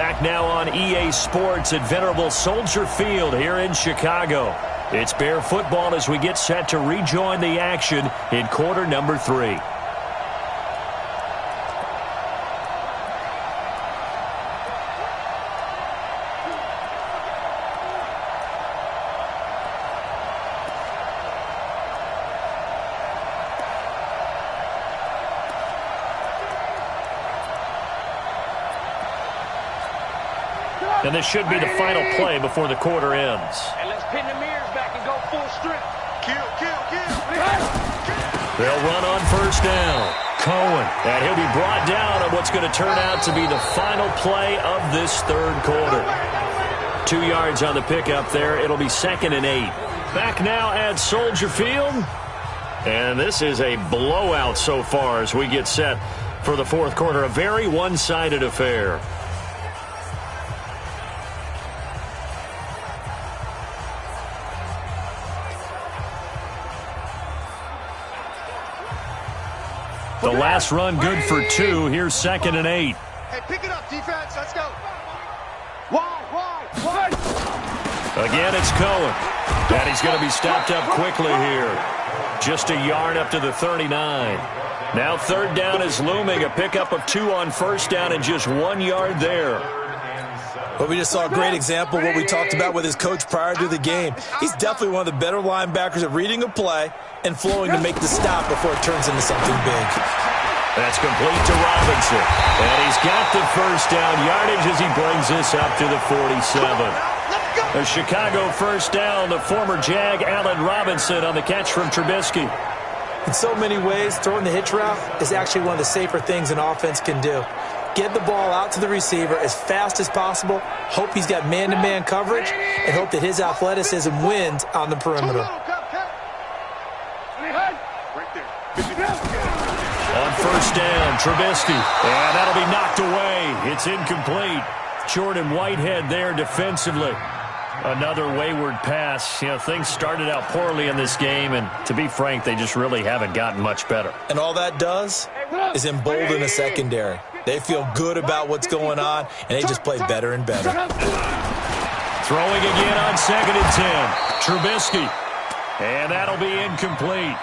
Back now on EA Sports at Venerable Soldier Field here in Chicago. It's Bear football as we get set to rejoin the action in quarter number 3. And this should be the final play before the quarter ends. And let's pin the mirrors back and go full strip. Kill. They'll run on first down. Cohen. And he'll be brought down on what's going to turn out to be the final play of this third quarter. 2 yards on the pickup there. It'll be 2nd and 8. Back now at Soldier Field. And this is a blowout so far as we get set for the fourth quarter. A very one-sided affair. The last run good for 2. Here's 2nd and 8. Hey, pick it up, defense. Let's go. Wide. Again, it's Cohen. And he's going to be stopped up quickly here. Just a yard up to the 39. Now third down is looming. A pickup of 2 on first down and just 1 yard there. But we just saw a great example of what we talked about with his coach prior to the game. He's definitely one of the better linebackers at reading a play and flowing to make the stop before it turns into something big. That's complete to Robinson. And he's got the first down yardage as he brings this up to the 47. A Chicago first down. The former Jag, Allen Robinson, on the catch from Trubisky. In so many ways, throwing the hitch route is actually one of the safer things an offense can do. Get the ball out to the receiver as fast as possible, hope he's got man-to-man coverage, and hope that his athleticism wins on the perimeter. On first down, Trubisky. And that'll be knocked away. It's incomplete. Jordan Whitehead there defensively. Another wayward pass. You know, things started out poorly in this game, and to be frank, they just really haven't gotten much better. And all that does is embolden a secondary. They feel good about what's going on, and they just play better and better. Throwing again on 2nd and 10. Trubisky. And that'll be incomplete.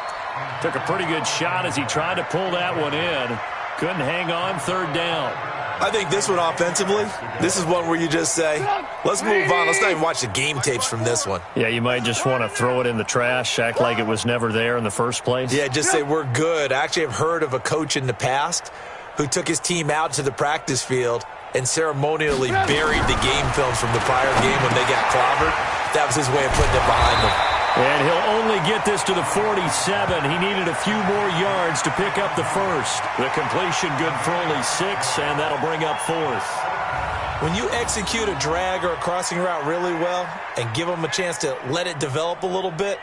Took a pretty good shot as he tried to pull that one in. Couldn't hang on third down. I think this one offensively, this is one where you just say, let's move on. Let's not even watch the game tapes from this one. Yeah, you might just want to throw it in the trash, act like it was never there in the first place. Yeah, just say we're good. I actually have heard of a coach in the past who took his team out to the practice field and ceremonially buried the game films from the prior game when they got clobbered. That was his way of putting it behind them. And he'll only get this to the 47. He needed a few more yards to pick up the first. The completion good for only 6, and that'll bring up 4th. When you execute a drag or a crossing route really well and give them a chance to let it develop a little bit,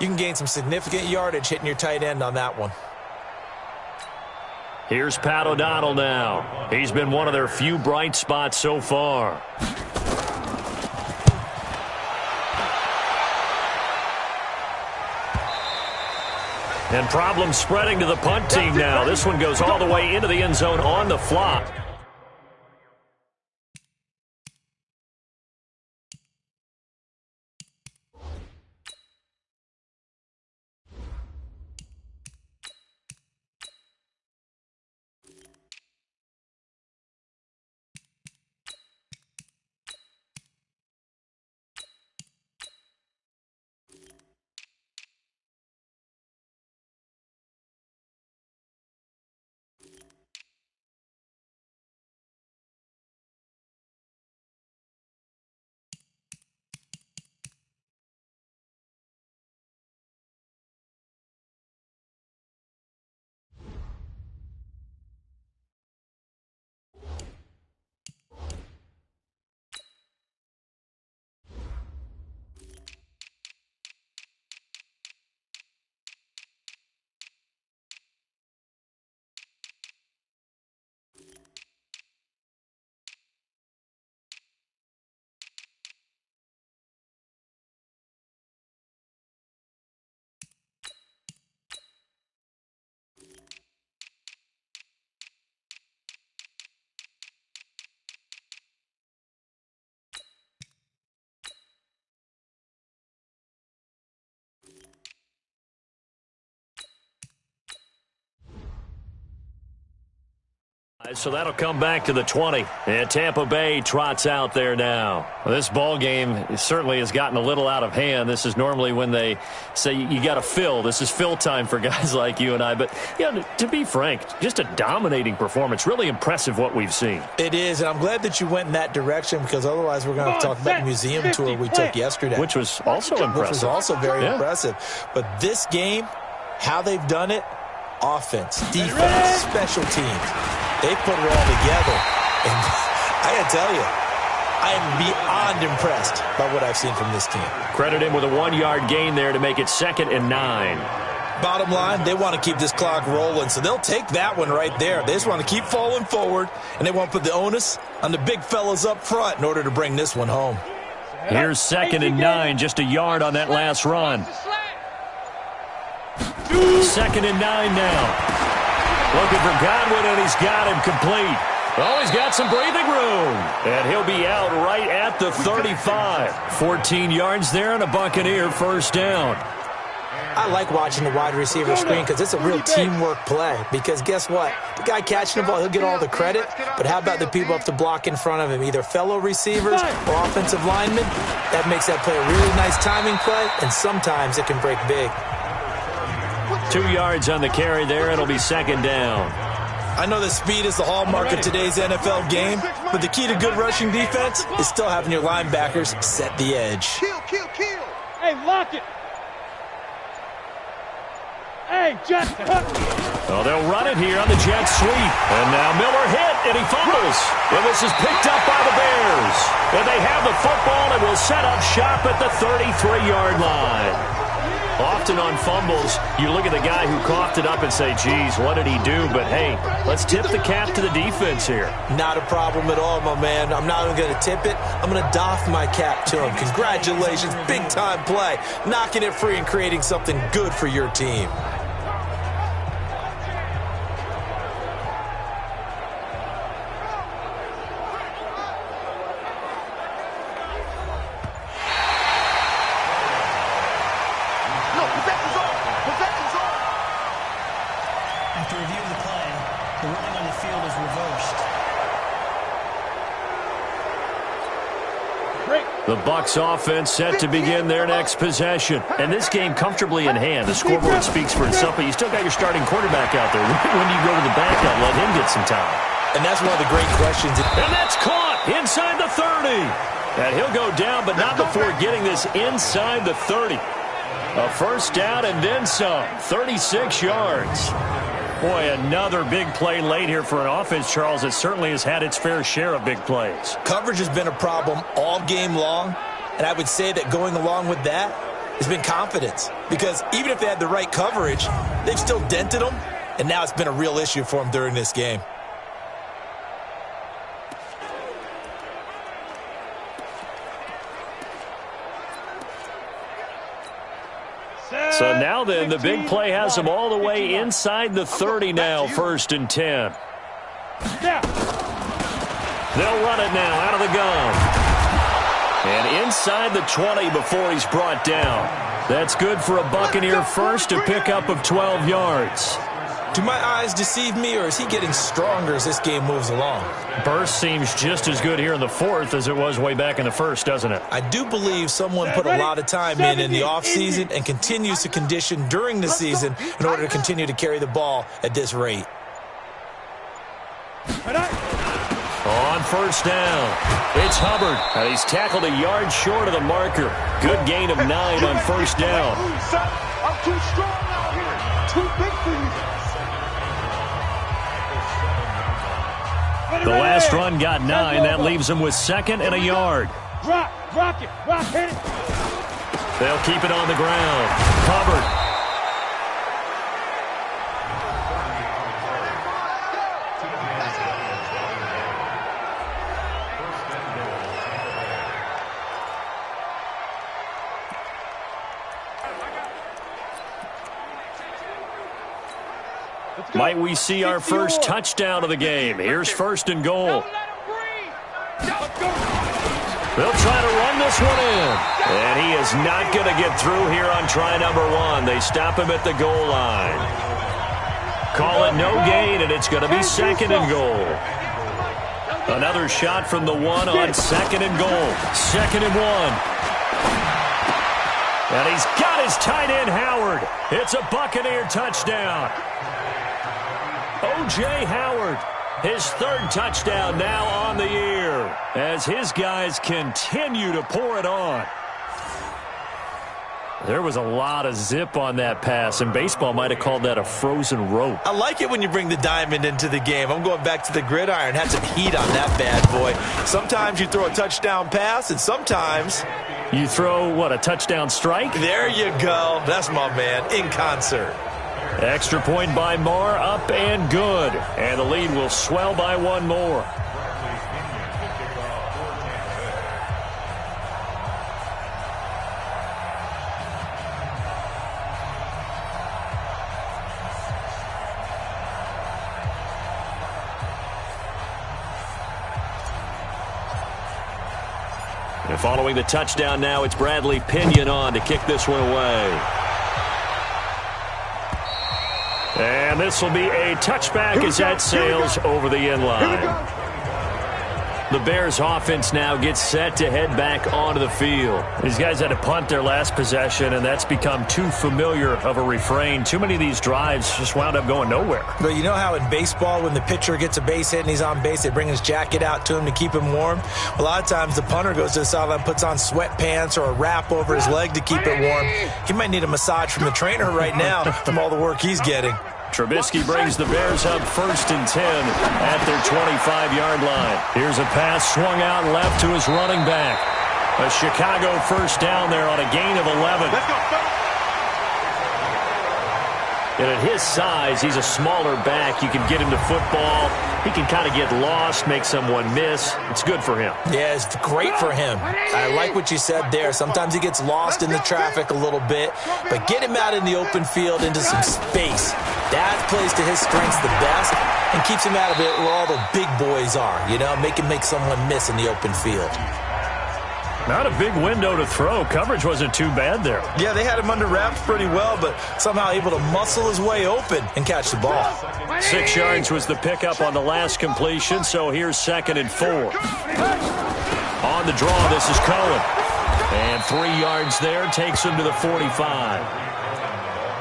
you can gain some significant yardage hitting your tight end on that one. Here's Pat O'Donnell now. He's been one of their few bright spots so far. And problems spreading to the punt team now. This one goes all the way into the end zone on the flop. So that'll come back to the 20. And Tampa Bay trots out there now. Well, this ball game certainly has gotten a little out of hand. This is normally when they say you got to fill. This is fill time for guys like you and I. But, to be frank, just a dominating performance. Really impressive what we've seen. It is, and I'm glad that you went in that direction because otherwise we're going to have to talk about the museum tour we took yesterday. Which was also impressive. Which was also very impressive. But this game, how they've done it, offense, defense, special teams. They put it all together. And I got to tell you, I am beyond impressed by what I've seen from this team. Credit him with a 1-yard gain there to make it 2nd and 9. Bottom line, they want to keep this clock rolling, so they'll take that one right there. They just want to keep falling forward, and they want to put the onus on the big fellas up front in order to bring this one home. Here's 2nd and 9, just a yard on that last run. 2nd and 9 now. Looking for Godwin, and he's got him complete. Oh, he's got some breathing room. And he'll be out right at the 35. 14 yards there and a Buccaneer first down. I like watching the wide receiver screen because it's a real teamwork play. Because guess what? The guy catching the ball, he'll get all the credit. But how about the people up the block in front of him? Either fellow receivers or offensive linemen. That makes that play a really nice timing play, and sometimes it can break big. 2 yards on the carry there. It'll be 2nd down. I know that speed is the hallmark of today's NFL game, but the key to good rushing defense is still having your linebackers set the edge. Kill. Hey, lock it. Hey, Jets. Oh, they'll run it here on the jet sweep. And now Miller hit, and he fumbles. And this is picked up by the Bears. And they have the football and will set up shop at the 33-yard line. Often on fumbles, you look at the guy who coughed it up and say, geez, what did he do? But, hey, let's tip the cap to the defense here. Not a problem at all, my man. I'm not even going to tip it. I'm going to doff my cap to him. Congratulations, big-time play. Knocking it free and creating something good for your team. After reviewing the play, the running on the field is reversed. The Bucs offense set to begin their next possession. And this game comfortably in hand. The scoreboard speaks for itself, but you still got your starting quarterback out there. When do you go to the backup? Let him get some time. And that's one of the great questions. And that's caught inside the 30. And he'll go down, but not before getting this inside the 30. A first down and then some. 36 yards. Boy, another big play late here for an offense, Charles, that certainly has had its fair share of big plays. Coverage has been a problem all game long, and I would say that going along with that has been confidence. Because even if they had the right coverage, they've still dented them, and now it's been a real issue for them during this game. So now then, the big play has them all the way inside the 30 now, 1st and 10. They'll run it now out of the gun. And inside the 20 before he's brought down. That's good for a Buccaneer first, a pickup of 12 yards. Do my eyes deceive me, or is he getting stronger as this game moves along? Burst seems just as good here in the 4th as it was way back in the 1st, doesn't it? I do believe someone put a lot of time in the offseason and continues to condition during the season in order to continue to carry the ball at this rate. On first down, it's Hubbard. And he's tackled a yard short of the marker. Good gain of 9 on first down. I'm too strong out here. Too big for you. The last run got 9. That leaves him with 2nd and a yard. Rock it, hit it. They'll keep it on the ground. Hubbard. Might we see our first touchdown of the game? Here's 1st and goal. They'll try to run this one in. And he is not going to get through here on try number 1. They stop him at the goal line. Call it no gain, and it's going to be second and goal. Another shot from the one on second and goal. Second and one. And he's got his tight end, Howard. It's a Buccaneer touchdown. O.J. Howard, his third touchdown now on the year as his guys continue to pour it on. There was a lot of zip on that pass, and baseball might have called that a frozen rope. I like it when you bring the diamond into the game. I'm going back to the gridiron. Had some heat on that bad boy. Sometimes you throw a touchdown pass, and sometimes you throw, what, a touchdown strike? There you go. That's my man, in concert. Extra point by Marr, up and good. And the lead will swell by one more. And following the touchdown now, it's Bradley Pinion on to kick this one away. And this will be a touchback as that sails over the end line. The Bears offense now gets set to head back onto the field. These guys had to punt their last possession, and that's become too familiar of a refrain. Too many of these drives just wound up going nowhere. But you know how in baseball, when the pitcher gets a base hit and he's on base, they bring his jacket out to him to keep him warm? A lot of times the punter goes to the sideline, puts on sweatpants or a wrap over his leg to keep it warm. He might need a massage from the trainer right now from all the work he's getting. Trubisky brings the Bears up 1st and 10 at their 25-yard line. Here's a pass swung out left to his running back. A Chicago first down there on a gain of 11. Let's go. And at his size, he's a smaller back. You can get him to football. He can kind of get lost, make someone miss. It's good for him. Yeah, it's great for him. I like what you said there. Sometimes he gets lost in the traffic a little bit, but get him out in the open field into some space. That plays to his strengths the best and keeps him out of it where all the big boys are, you know, make him make someone miss in the open field. Not a big window to throw. Coverage wasn't too bad there. Yeah, they had him under wraps pretty well, but somehow able to muscle his way open and catch the ball. 6 yards was the pickup on the last completion, so here's 2nd and 4. On the draw, this is Cohen. And 3 yards there takes him to the 45.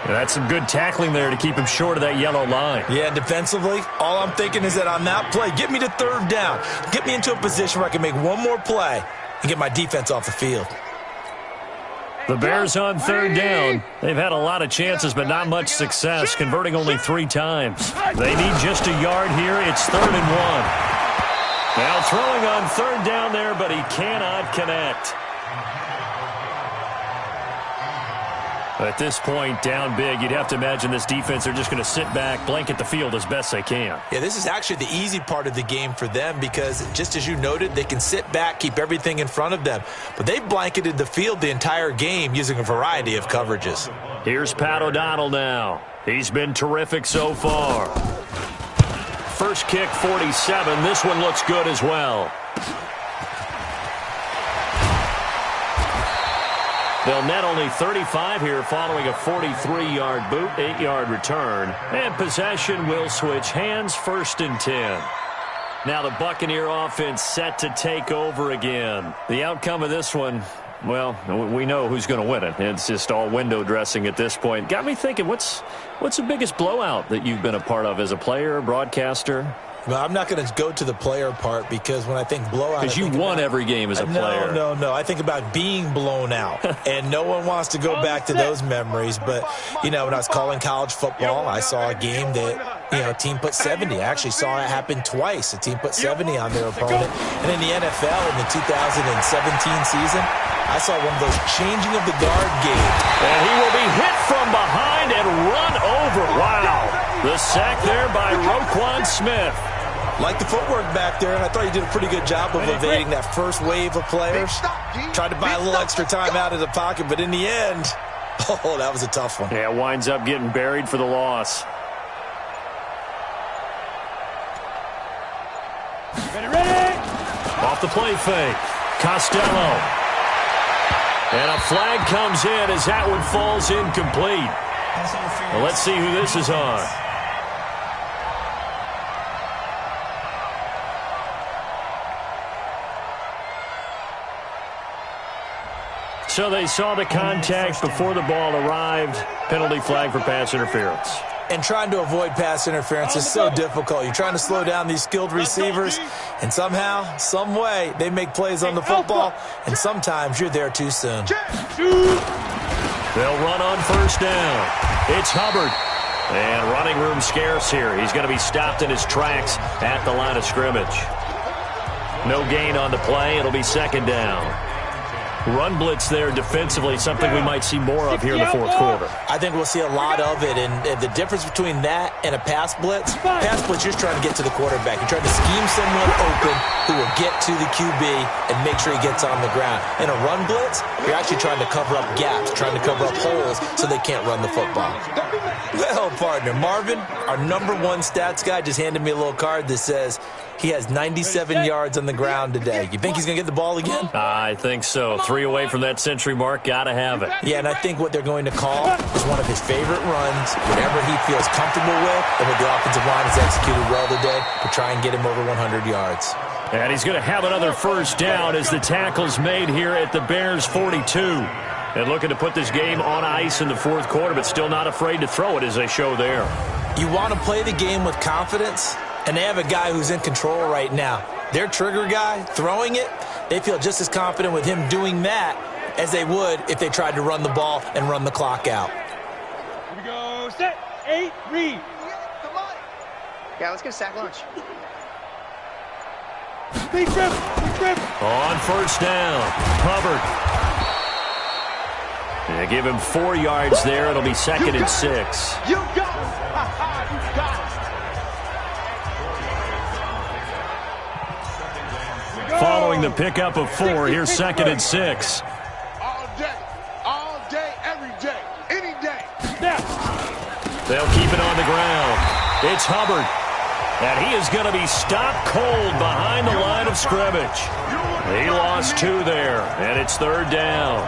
And that's some good tackling there to keep him short of that yellow line. Yeah, and defensively, all I'm thinking is that on that play, get me to 3rd down. Get me into a position where I can make one more play and get my defense off the field. The Bears on 3rd down. They've had a lot of chances, but not much success, converting only 3 times. They need just a yard here. It's 3rd and 1. Now throwing on 3rd down there, but he cannot connect. At this point, down big, you'd have to imagine this defense, they're just going to sit back, blanket the field as best they can. Yeah, this is actually the easy part of the game for them because, just as you noted, they can sit back, keep everything in front of them. But they've blanketed the field the entire game using a variety of coverages. Here's Pat O'Donnell now. He's been terrific so far. First kick, 47. This one looks good as well. They'll net only 35 here following a 43-yard boot, 8-yard return. And possession will switch hands, 1st and 10. Now the Buccaneer offense set to take over again. The outcome of this one, well, we know who's going to win it. It's just all window dressing at this point. Got me thinking, what's the biggest blowout that you've been a part of as a player, broadcaster? Well, I'm not going to go to the player part because when I think blowout... Because you won every game as a player. No. I think about being blown out. And no one wants to go back to those memories. But, you know, when I was calling college football, I saw a game that, you know, a team put 70. I actually saw it happen twice. A team put 70 on their opponent. And in the NFL in the 2017 season, I saw one of those changing of the guard games. And he will be hit from behind and run over. Wow. The sack there by Roquan Smith. Like the footwork back there, and I thought he did a pretty good job of evading that first wave of players. Tried to buy a little extra time out of the pocket, but in the end, oh, that was a tough one. Yeah, winds up getting buried for the loss. Ready? Off the play fake. Costello. And a flag comes in as that one falls incomplete. Well, let's see who this is on. So they saw the contact before the ball arrived. Penalty flag for pass interference. And trying to avoid pass interference is so difficult. You're trying to slow down these skilled receivers, and somehow, some way, they make plays on the football, and sometimes you're there too soon. They'll run on first down. It's Hubbard. And running room scarce here. He's going to be stopped in his tracks at the line of scrimmage. No gain on the play. It'll be second down. Run blitz there defensively, something we might see more of here in the fourth quarter. I think we'll see a lot of it, and the difference between that and a pass blitz, you're just trying to get to the quarterback. You're trying to scheme someone open who will get to the QB and make sure he gets on the ground. In a run blitz, you're actually trying to cover up gaps, trying to cover up holes so they can't run the football. Well, partner, Marvin, our number one stats guy, just handed me a little card that says he has 97 yards on the ground today. You think he's going to get the ball again? I think so. 3 away from that century mark. Got to have it. Yeah, and I think what they're going to call is one of his favorite runs, whatever he feels comfortable with, and what the offensive line has executed well today to try and get him over 100 yards. And he's going to have another first down as the tackle's made here at the Bears' 42. And looking to put this game on ice in the fourth quarter, but still not afraid to throw it as they show there. You want to play the game with confidence, and they have a guy who's in control right now. Their trigger guy, throwing it, they feel just as confident with him doing that as they would if they tried to run the ball and run the clock out. Here we go. Set. 8. Read. Yeah, let's get a sack lunch. Big rip. On first down, Hubbard. They give him 4 yards there. It'll be second and 6. You got it. You got it. Following the pickup of 4, here's second and 6. All day, every day, any day. They'll keep it on the ground. It's Hubbard. And he is going to be stopped cold behind the line of scrimmage. He lost 2 there, and it's third down.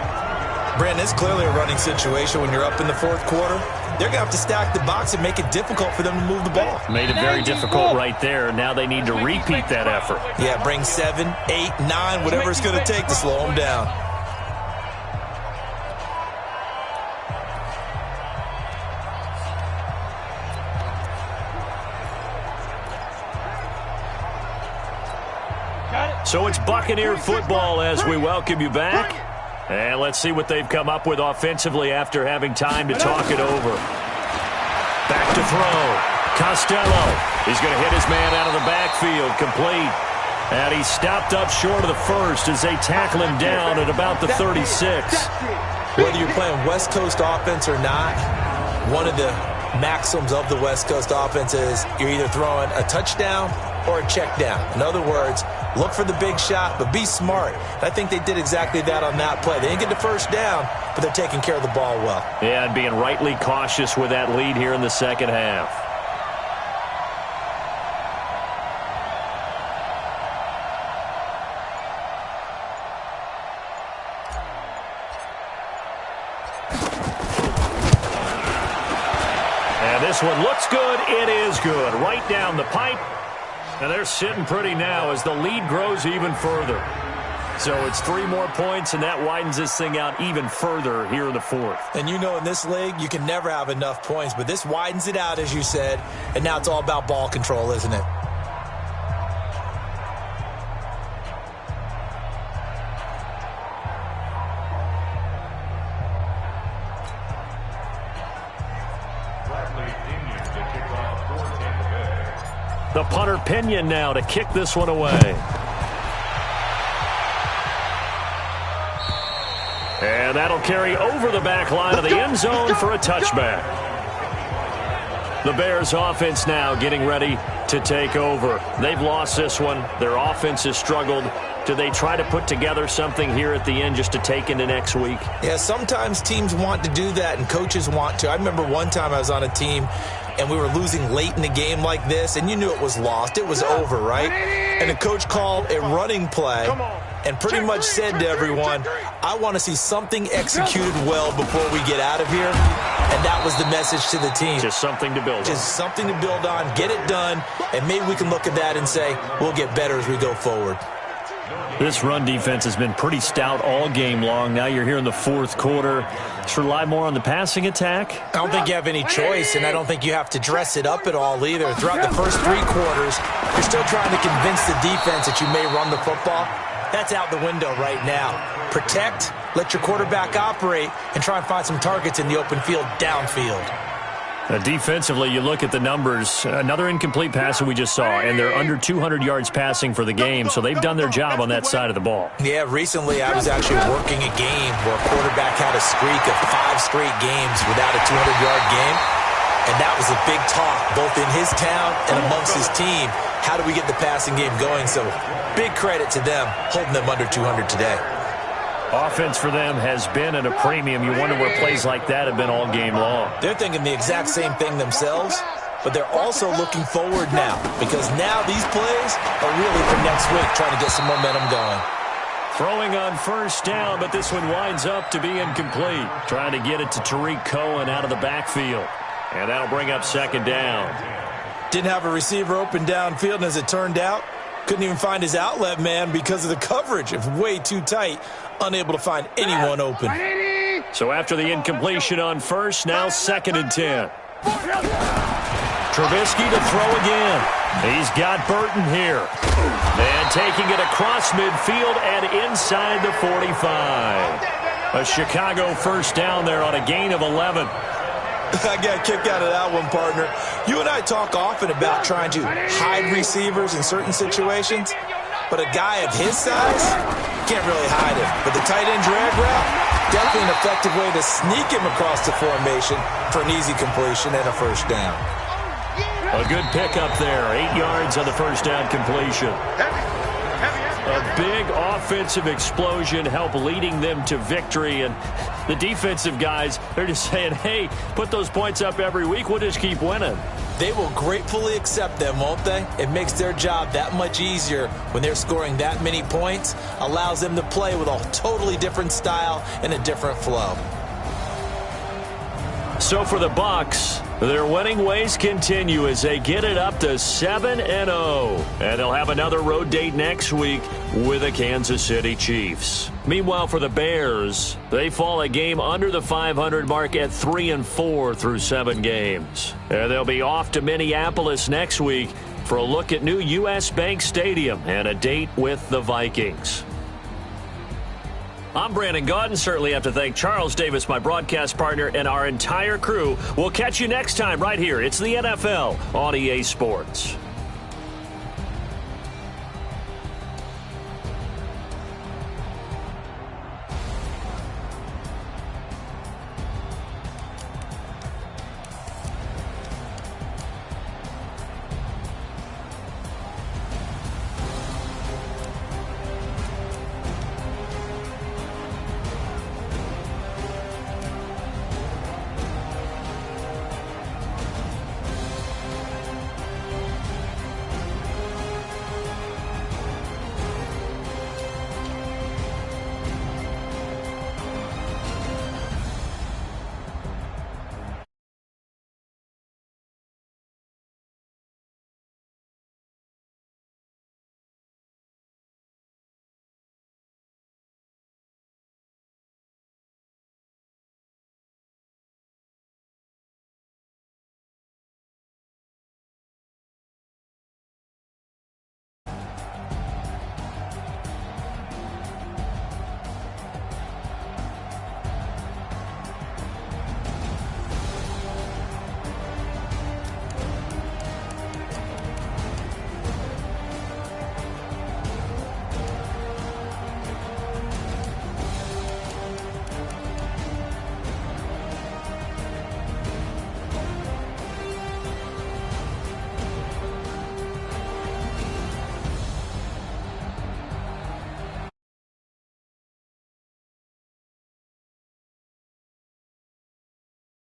Brandon, it's clearly a running situation when you're up in the fourth quarter. They're going to have to stack the box and make it difficult for them to move the ball. Made it very difficult right there. Now they need to repeat that effort. Yeah, bring 7, 8, 9, whatever it's going to take to slow them down. So it's Buccaneer football as we welcome you back. And let's see what they've come up with offensively after having time to talk it over. Back to throw. Costello. He's going to hit his man out of the backfield. Complete. And he's stopped up short of the first as they tackle him down at about the 36. Whether you're playing West Coast offense or not, one of the maxims of the West Coast offense is you're either throwing a touchdown or a check down. In other words, look for the big shot, but be smart. I think they did exactly that on that play. They didn't get the first down, but they're taking care of the ball well. Yeah, and being rightly cautious with that lead here in the second half. And this one looks good. It is good. Right down the pipe. And they're sitting pretty now as the lead grows even further. So it's 3 more points, and that widens this thing out even further here in the fourth. And you know in this league, you can never have enough points, but this widens it out, as you said, and now it's all about ball control, isn't it? The punter Pinion now to kick this one away. And that'll carry over the back line of the end zone for a touchback. The Bears offense now getting ready to take over. They've lost this one. Their offense has struggled. Do they try to put together something here at the end just to take into next week? Yeah, sometimes teams want to do that and coaches want to. I remember one time I was on a team and we were losing late in the game like this, and you knew it was lost. It was over, right? And the coach called a running play and pretty much said to everyone, I want to see something executed well before we get out of here. And that was the message to the team. Just something to build on. Just something to build on, get it done, and maybe we can look at that and say, we'll get better as we go forward. This run defense has been pretty stout all game long. Now you're here in the fourth quarter. Just rely more on the passing attack? I don't think you have any choice, and I don't think you have to dress it up at all either. Throughout the first 3 quarters, you're still trying to convince the defense that you may run the football. That's out the window right now. Protect, let your quarterback operate, and try and find some targets in the open field downfield. Defensively, you look at the numbers. Another incomplete pass that we just saw, and they're under 200 yards passing for the game, so they've done their job on that side of the ball. Yeah, recently I was actually working a game where a quarterback had a streak of 5 straight games without a 200-yard game, and that was a big talk, both in his town and amongst his team. How do we get the passing game going? So big credit to them holding them under 200 today. Offense for them has been at a premium. You wonder where plays like that have been all game long. They're thinking the exact same thing themselves, but they're also looking forward now because now these plays are really for next week, trying to get some momentum going. Throwing on first down, but this one winds up to be incomplete. Trying to get it to Tariq Cohen out of the backfield. And that'll bring up second down. Didn't have a receiver open downfield, and as it turned out, couldn't even find his outlet man because of the coverage. It's way too tight. Unable to find anyone open. So after the incompletion on first, now 2nd and 10. Trubisky to throw again. He's got Burton here. And taking it across midfield and inside the 45. A Chicago first down there on a gain of 11. I got a kick out of that one, partner. You and I talk often about trying to hide receivers in certain situations, but a guy of his size can't really hide him. But the tight end drag route, definitely an effective way to sneak him across the formation for an easy completion and a first down. A good pickup there. 8 yards on the first down completion. A big offensive explosion helped leading them to victory. And the defensive guys, they're just saying, hey, put those points up every week. We'll just keep winning. They will gratefully accept them, won't they? It makes their job that much easier when they're scoring that many points. Allows them to play with a totally different style and a different flow. So for the Bucs, their winning ways continue as they get it up to 7-0. And they'll have another road date next week with the Kansas City Chiefs. Meanwhile, for the Bears, they fall a game under the 500 mark at 3-4 through 7 games. And they'll be off to Minneapolis next week for a look at new U.S. Bank Stadium and a date with the Vikings. I'm Brandon Gaudin. Certainly have to thank Charles Davis, my broadcast partner, and our entire crew. We'll catch you next time right here. It's the NFL on EA Sports.